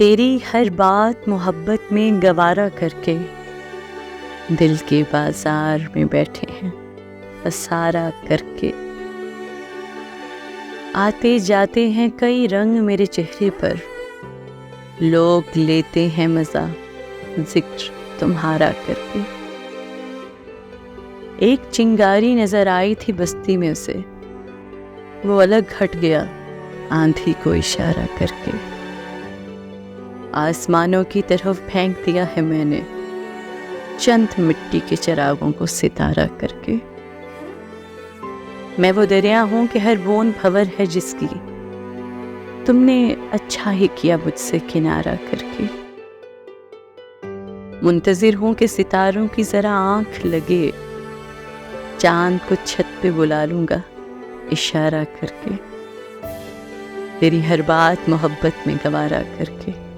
तेरी हर बात मोहब्बत में गवारा करके दिल के बाजार में बैठे हैं पसारा करके। आते जाते हैं कई रंग मेरे चेहरे पर, लोग लेते हैं मजा जिक्र तुम्हारा करके। एक चिंगारी नजर आई थी बस्ती में उसे, वो अलग हट गया आंधी को इशारा करके। आसमानों की तरफ फेंक दिया है मैंने चंद मिट्टी के चिरागों को सितारा करके। मैं वो दरिया हूं कि हर बूंद भंवर है जिसकी, तुमने अच्छा ही किया मुझसे किनारा करके। मुंतजिर हूं कि सितारों की जरा आंख लगे, चांद को छत पे बुला लूंगा इशारा करके। तेरी हर बात मोहब्बत में गवारा करके।